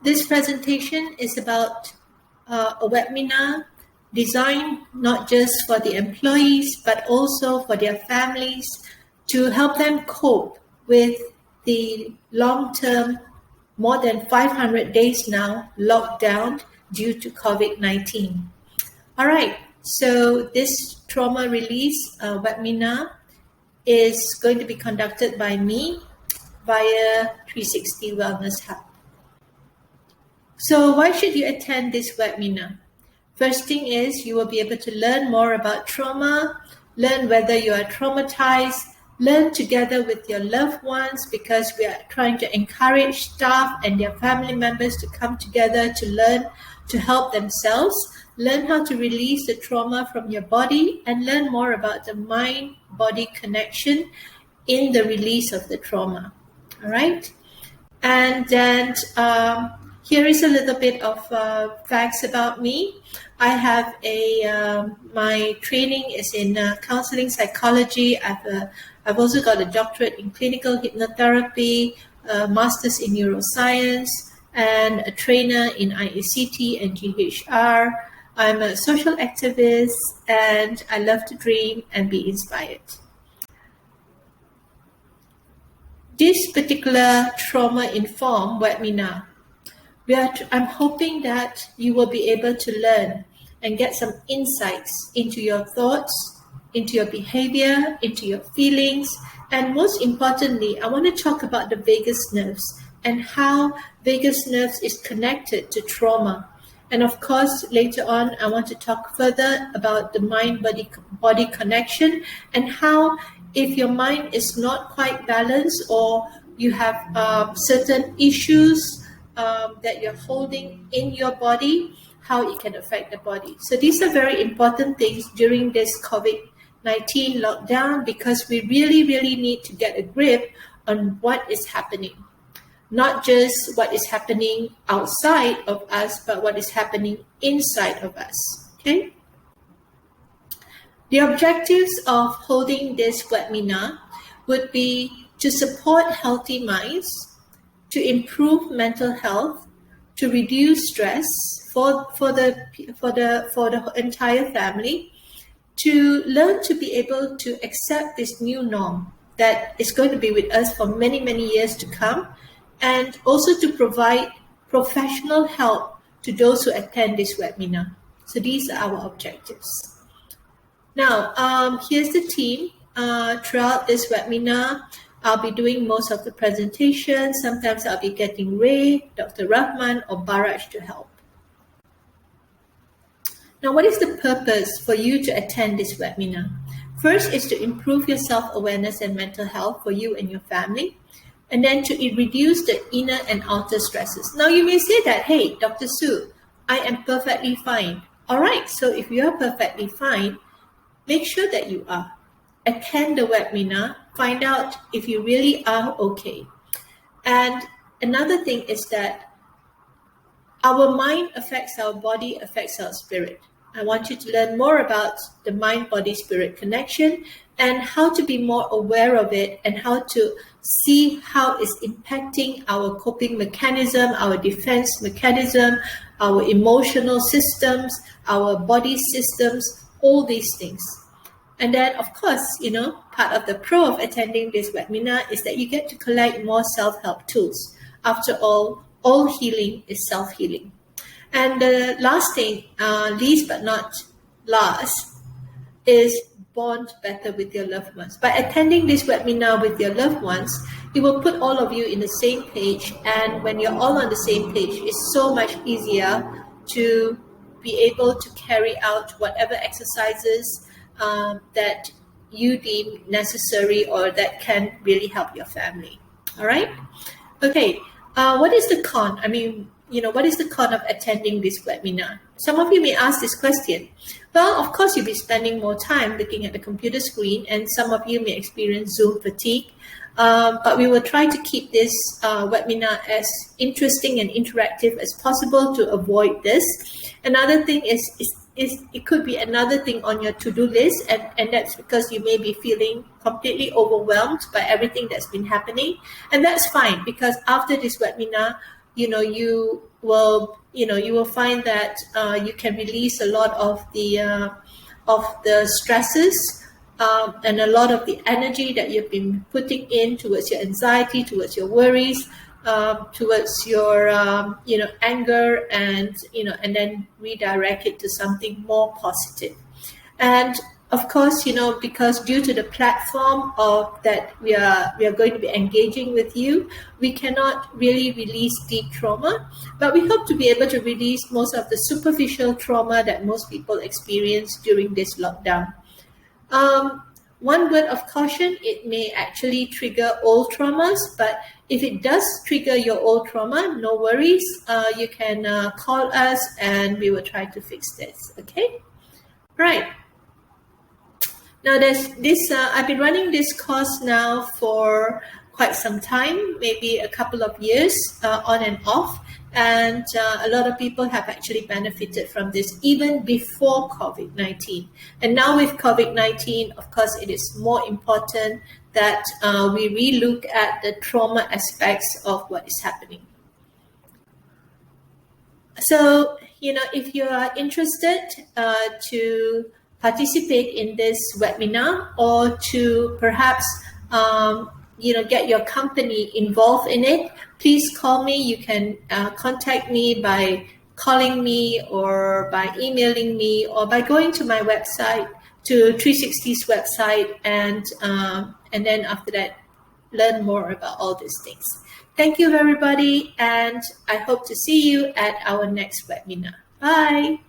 This presentation is about a webinar designed not just for the employees, but also for their families to help them cope with the long-term, more than 500 days now, lockdown due to COVID-19. All right, so this trauma release webinar is going to be conducted by me via 360 Wellness Hub. So why should you attend this webinar? First thing is you will be able to learn more about trauma, learn whether you are traumatized, learn together with your loved ones, because we are trying to encourage staff and their family members to come together to learn to help themselves, learn how to release the trauma from your body, and learn more about the mind-body connection in the release of the trauma. All right? And then here is a little bit of facts about me. I have my training is in counseling psychology. I've also got a doctorate in clinical hypnotherapy, a master's in neuroscience, and a trainer in IACT and GHR. I'm a social activist, and I love to dream and be inspired. This particular trauma-informed webinar, I'm hoping that you will be able to learn and get some insights into your thoughts, into your behavior, into your feelings, and most importantly, I want to talk about the vagus nerves and how vagus nerves is connected to trauma. And of course, later on, I want to talk further about the mind-body connection and how if your mind is not quite balanced or you have certain issues that you're holding in your body, how it can affect the body. So these are very important things during this COVID-19 lockdown, because we really, really need to get a grip on what is happening. Not just what is happening outside of us, but what is happening inside of us, okay? The objectives of holding this webinar would be to support healthy minds, to improve mental health, to reduce stress for the entire family, to learn to be able to accept this new norm that is going to be with us for many, many years to come, and also to provide professional help to those who attend this webinar. So these are our objectives. Now, here's the team. Throughout this webinar, I'll be doing most of the presentation. Sometimes I'll be getting Ray, Dr. Rahman, or Baraj to help. Now, what is the purpose for you to attend this webinar? First is to improve your self-awareness and mental health for you and your family, and then to reduce the inner and outer stresses. Now, you may say that, hey, Dr. Sue, I am perfectly fine. All right, so if you are perfectly fine, make sure that you are. Attend the webinar, find out if you really are okay. And another thing is that our mind affects our body, affects our spirit. I want you to learn more about the mind-body-spirit connection and how to be more aware of it and how to see how it's impacting our coping mechanism, our defense mechanism, our emotional systems, our body systems, all these things. And then, of course, part of the pro of attending this webinar is that you get to collect more self-help tools. After all healing is self-healing. And the last thing, least but not last, is bond better with your loved ones. By attending this webinar with your loved ones, it will put all of you in the same page. And when you're all on the same page, it's so much easier to be able to carry out whatever exercises that you deem necessary or that can really help your family. All right? Okay. What is the con? What is the con of attending this webinar? Some of you may ask this question. Well, of course, you'll be spending more time looking at the computer screen, and some of you may experience Zoom fatigue. But we will try to keep this webinar as interesting and interactive as possible to avoid this. Another thing is it could be another thing on your to-do list, and that's because you may be feeling completely overwhelmed by everything that's been happening. And that's fine, because after this webinar, you will find that you can release a lot of the stresses, and a lot of the energy that you've been putting in towards your anxiety, towards your worries, towards your anger, and then redirect it to something more positive. And of course, because due to the platform of that we are going to be engaging with you, we cannot really release deep trauma, but we hope to be able to release most of the superficial trauma that most people experience during this lockdown. One word of caution, it may actually trigger old traumas, but if it does trigger your old trauma, no worries. You can call us and we will try to fix this, okay? Right. Now, I've been running this course now for quite some time, maybe a couple of years, on and off. And a lot of people have actually benefited from this even before COVID-19. And now with COVID-19, of course, it is more important that we relook at the trauma aspects of what is happening. So, if you are interested to participate in this webinar, or to perhaps get your company involved in it, please call me. You can contact me by calling me, or by emailing me, or by going to my website, to 360's website, and then after that, learn more about all these things. Thank you, everybody, and I hope to see you at our next webinar. Bye.